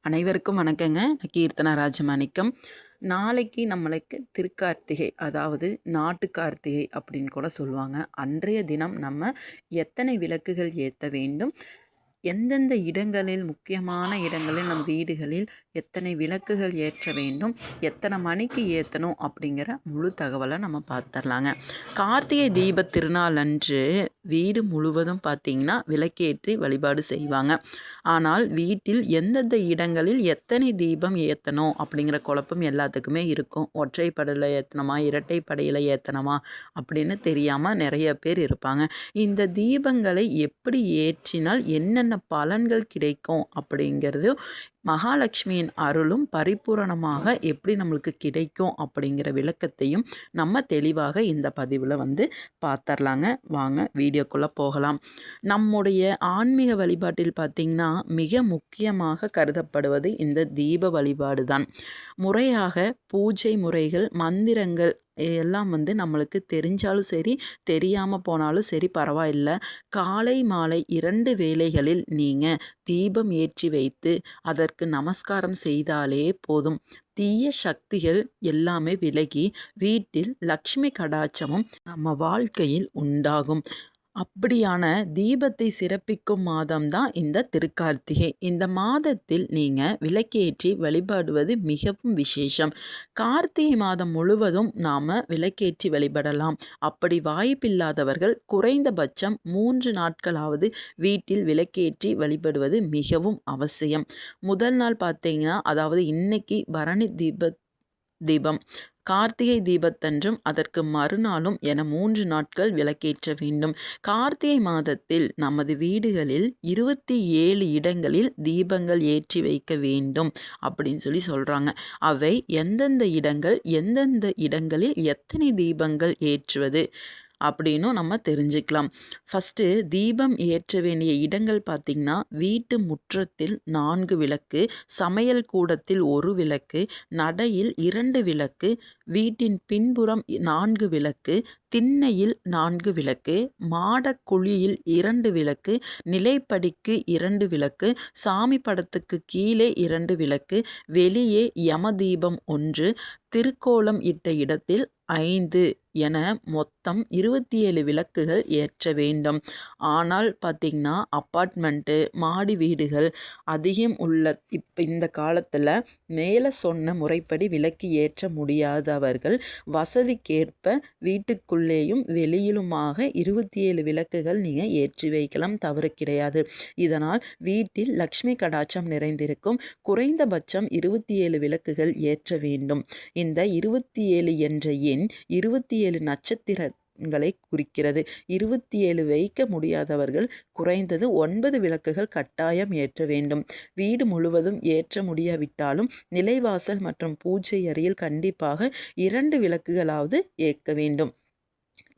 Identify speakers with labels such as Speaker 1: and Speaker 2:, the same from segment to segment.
Speaker 1: அனைவருக்கும் வணக்கங்க. கீர்த்தனா ராஜமாணிக்கம். நாளைக்கு நம்மளுக்கு திருக்கார்த்திகை, அதாவது நாட்டு கார்த்திகை அப்படின்னு கூட சொல்லுவாங்க. அன்றைய தினம் நம்ம எத்தனை விளக்குகள் ஏற்ற வேண்டும், எந்தெந்த இடங்களில், முக்கியமான இடங்களில், நம் வீடுகளில் எத்தனை விளக்குகள் ஏற்ற வேண்டும், எத்தனை மணிக்கு ஏற்றணும் அப்படிங்கிற முழு தகவலை நம்ம பார்த்துடலாங்க. கார்த்திகை தீப திருநாள் அன்று வீடு முழுவதும் பார்த்திங்கன்னா விளக்கேற்றி வழிபாடு செய்வாங்க. ஆனால் வீட்டில் எந்தெந்த இடங்களில் எத்தனை தீபம் ஏற்றணும் அப்படிங்கிற குழப்பம் எல்லாத்துக்குமே இருக்கும். ஒற்றைப்படையில் ஏற்றணுமா, இரட்டைப்படையில் ஏற்றணுமா அப்படின்னு தெரியாமல் நிறைய பேர் இருப்பாங்க. இந்த தீபங்களை எப்படி ஏற்றினால் என்னென்ன பலன்கள் கிடைக்கும் அப்படிங்கிறது, மகாலட்சுமியின் அருளும் பரிபூரணமாக எப்படி நம்மளுக்கு கிடைக்கும் அப்படிங்கிற விளக்கத்தையும் நம்ம தெளிவாக இந்த பதிவில் பார்த்துடலாங்க. வாங்க வீடியோக்குள்ளே போகலாம். நம்முடைய ஆன்மீக வழிபாட்டில் பார்த்திங்கன்னா மிக முக்கியமாக கருதப்படுவது இந்த தீப வழிபாடு தான். முறையாக பூஜை முறைகள், மந்திரங்கள் எல்லாம் நம்மளுக்கு தெரிஞ்சாலும் சரி, தெரியாமல் போனாலும் சரி பரவாயில்லை. காலை மாலை 2 வேளைகளில் நீங்கள் தீபம் ஏற்றி வைத்து அதற்கு நமஸ்காரம் செய்தாலே போதும். தீய சக்திகள் எல்லாமே விலகி வீட்டில் லக்ஷ்மி கடாட்சமும் நம்ம வாழ்க்கையில் உண்டாகும். அப்படியான தீபத்தை சிறப்பிக்கும் மாதம்தான் இந்த திருக்கார்த்திகை. இந்த மாதத்தில் நீங்கள் விளக்கேற்றி வழிபடுவது மிகவும் விசேஷம். கார்த்திகை மாதம் முழுவதும் நாம் விளக்கேற்றி வழிபடலாம். அப்படி வாய்ப்பில்லாதவர்கள் குறைந்தபட்சம் 3 நாட்களாவது வீட்டில் விளக்கேற்றி வழிபடுவது மிகவும் அவசியம். முதல் நாள் பார்த்தீங்கன்னா, அதாவது இன்னைக்கு பரணி தீபம், கார்த்திகை தீபத்தன்றும் அதற்கு மறுநாளும் என 3 நாட்கள் விளக்கேற்ற வேண்டும். கார்த்திகை மாதத்தில் நமது வீடுகளில் 27 இடங்களில் தீபங்கள் ஏற்றி வைக்க வேண்டும் அப்படின்னு சொல்கிறாங்க. அவை எந்தெந்த இடங்களில் எத்தனை தீபங்கள் ஏற்றுவது அப்படின்னு நம்ம தெரிஞ்சுக்கலாம். ஃபஸ்ட்டு தீபம் ஏற்ற வேண்டிய இடங்கள் பார்த்திங்கன்னா, வீட்டு முற்றத்தில் 4 விளக்கு, சமையல் கூடத்தில் 1 விளக்கு, நடையில் 2 விளக்கு, வீட்டின் பின்புறம் 4 விளக்கு, திண்ணையில் 4 விளக்கு, மாடக்குழியில் 2 விளக்கு, நிலைப்படிக்கு 2 விளக்கு, சாமி படத்துக்கு கீழே 2 விளக்கு, வெளியே யமதீபம் 1, திருக்கோலம் இட்ட இடத்தில் 5 என மொத்தம் 27 விளக்குகள் ஏற்ற வேண்டும். ஆனால் பார்த்திங்கன்னா, அப்பார்ட்மெண்ட்டு, மாடி வீடுகள் அதிகம் உள்ள இந்த காலத்தில் மேலே சொன்ன முறைப்படி விளக்கு ஏற்ற முடியாதவர்கள் வசதிக்கேற்ப வீட்டுக்குள்ளேயும் வெளியிலுமாக 27 விளக்குகள் நீங்கள் ஏற்றி வைக்கலாம், தவறு கிடையாது. இதனால் வீட்டில் லக்ஷ்மி கடாட்சம் நிறைந்திருக்கும். குறைந்தபட்சம் 27 விளக்குகள் ஏற்ற வேண்டும். இந்த 27 என்ற எண் 27 நட்சத்திரங்களை குறிக்கிறது. 27 வைக்க முடியாதவர்கள் குறைந்தது 9 விளக்குகள் கட்டாயம் ஏற்ற வேண்டும். வீடு முழுவதும் ஏற்ற முடியாவிட்டாலும் நிலைவாசல் மற்றும் பூஜை அறையில் கண்டிப்பாக 2 விளக்குகளாவது ஏற்க வேண்டும்.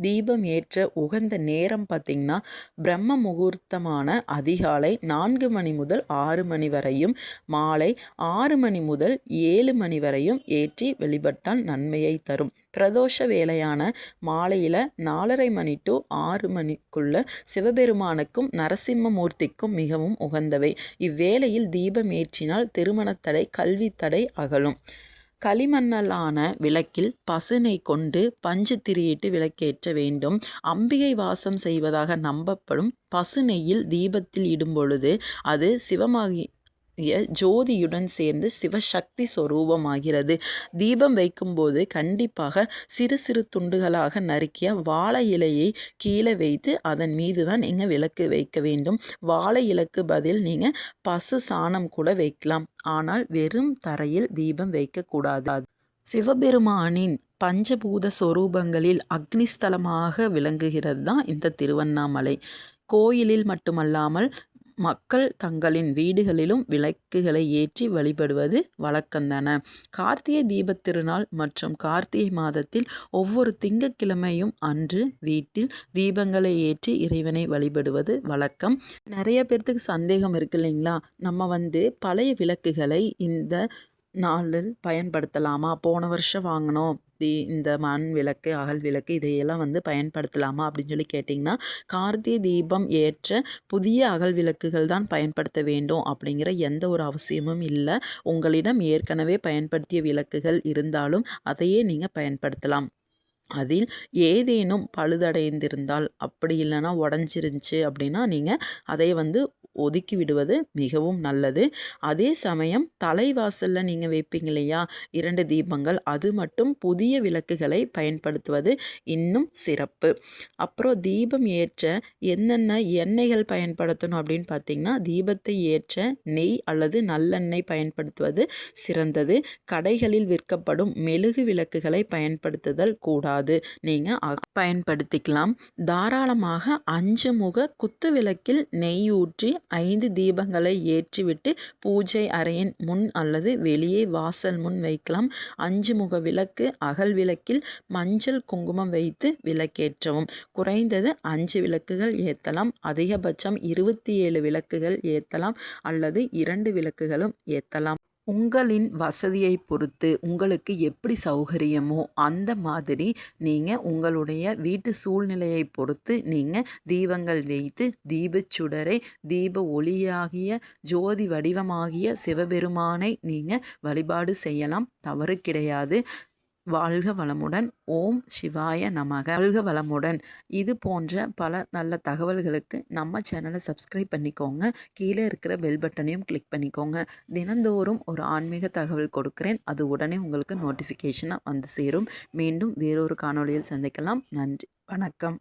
Speaker 1: தீபம் ஏற்ற உகந்த நேரம் பார்த்திங்கன்னா, பிரம்ம முகூர்த்தமான அதிகாலை 4 மணி முதல் 6 மணி வரையும், மாலை 6 மணி முதல் 7 மணி வரையும் ஏற்றி வழிபட்டால் நன்மையை தரும். பிரதோஷ வேளையான மாலையில் 4:30 மணி டு 6 மணிக்குள்ள சிவபெருமானுக்கும் நரசிம்மமூர்த்திக்கும் மிகவும் உகந்தவை. இவ்வேளையில் தீபம் ஏற்றினால் திருமணத்தடை, கல்வித்தடை அகலும். களிமண்ணலான விளக்கில் பசுனை கொண்டு பஞ்சு திரியிட்டு விளக்கேற்ற வேண்டும். அம்பிகை வாசம் செய்வதாக நம்பப்படும் பசுநெய்யில் தீபத்தில் இடும் பொழுது அது ஜோதியுடன் சேர்ந்து சிவசக்தி சொரூபமாகிறது. தீபம் வைக்கும்போது கண்டிப்பாக சிறு சிறு துண்டுகளாக நறுக்கிய வாழை இலையை கீழே வைத்து அதன் மீது தான் நீங்கள் விளக்கு வைக்க வேண்டும். வாழை இலைக்கு பதில் நீங்கள் பசு சாணம் கூட வைக்கலாம். ஆனால் வெறும் தரையில் தீபம் வைக்கக்கூடாது. சிவபெருமானின் பஞ்சபூத சொரூபங்களில் அக்னிஸ்தலமாக விளங்குகிறது தான் இந்த திருவண்ணாமலை. கோயிலில் மட்டுமல்லாமல் மக்கள் தங்களின் வீடுகளிலும் விளக்குகளை ஏற்றி வழிபடுவது வழக்கம்தான. கார்த்திகை தீபத் திருநாள் மற்றும் கார்த்திகை மாதத்தில் ஒவ்வொரு திங்கட்கிழமையும் அன்று வீட்டில் தீபங்களை ஏற்றி இறைவனை வழிபடுவது வழக்கம். நிறைய பேர்த்துக்கு சந்தேகம் இருக்கு இல்லைங்களா? நம்ம பழைய விளக்குகளை இந்த நாளில் பயன்படுத்தலாமா? போன வருஷம் வாங்கினோம் இந்த மண் விளக்கு, அகல் விளக்கு இதையெல்லாம் பயன்படுத்தலாமா அப்படின்னு சொல்லி கேட்டிங்கன்னா, கார்த்திகை தீபம் ஏற்ற புதிய அகல் விளக்குகள் தான் பயன்படுத்த வேண்டும் அப்படிங்கிற எந்த ஒரு அவசியமும் இல்லை. உங்களிடம் ஏற்கனவே பயன்படுத்திய விளக்குகள் இருந்தாலும் அதையே நீங்கள் பயன்படுத்தலாம். அதில் ஏதேனும் பழுதடைந்திருந்தால், அப்படி இல்லைன்னா உடஞ்சிருந்துச்சு அப்படின்னா நீங்கள் அதை ஒதுக்கி விடுவது மிகவும் நல்லது. அதே சமயம் தலைவாசலில் நீங்கள் வைப்பீங்க இல்லையா 2 தீபங்கள், அது மட்டும் புதிய விளக்குகளை பயன்படுத்துவது இன்னும் சிறப்பு. அப்புறம் தீபம் ஏற்ற என்னென்ன எண்ணெய்கள் பயன்படுத்தணும் அப்படின்னு பார்த்திங்கன்னா, தீபத்தை ஏற்ற நெய் அல்லது நல்லெண்ணெய் பயன்படுத்துவது சிறந்தது. கடைகளில் விற்கப்படும் மெழுகு விளக்குகளை பயன்படுத்துதல் கூடாது. நீங்கள் பயன்படுத்திக்கலாம். தாராளமாக 5 முக குத்து விளக்கில் நெய் ஊற்றி 5 தீபங்களை ஏற்றிவிட்டு பூஜை அறையின் முன் அல்லது வெளியே வாசல் முன் வைக்கலாம். 5 முக விளக்கு அகல் விளக்கில் மஞ்சள் குங்குமம் வைத்து விளக்கேற்றவும். குறைந்தது 5 விளக்குகள் ஏற்றலாம். அதிகபட்சம் 27 விளக்குகள் ஏற்றலாம் அல்லது 2 விளக்குகளும் ஏற்றலாம். உங்களின் வசதியை பொறுத்து உங்களுக்கு எப்படி சௌகரியமோ அந்த மாதிரி நீங்கள் உங்களுடைய வீட்டு சூழ்நிலையை பொறுத்து நீங்கள் தீபங்கள் வைத்து தீபச்சுடரை தீப ஒளியாகிய ஜோதி வடிவமாகிய சிவபெருமானை நீங்கள் வழிபாடு செய்யலாம். தவறு கிடையாது. வாழ்க வளமுடன். ஓம் சிவாய நமக. வாழ்க வளமுடன். இது போன்ற பல நல்ல தகவல்களுக்கு நம்ம சேனலை சப்ஸ்கிரைப் பண்ணிக்கோங்க. கீழே இருக்கிற பெல் பட்டனையும் கிளிக் பண்ணிக்கோங்க. தினந்தோறும் ஒரு ஆன்மீக தகவல் கொடுக்குறேன். அது உடனே உங்களுக்கு நோட்டிஃபிகேஷனாக சேரும். மீண்டும் வேறொரு காணொளியில் சந்திக்கலாம். நன்றி, வணக்கம்.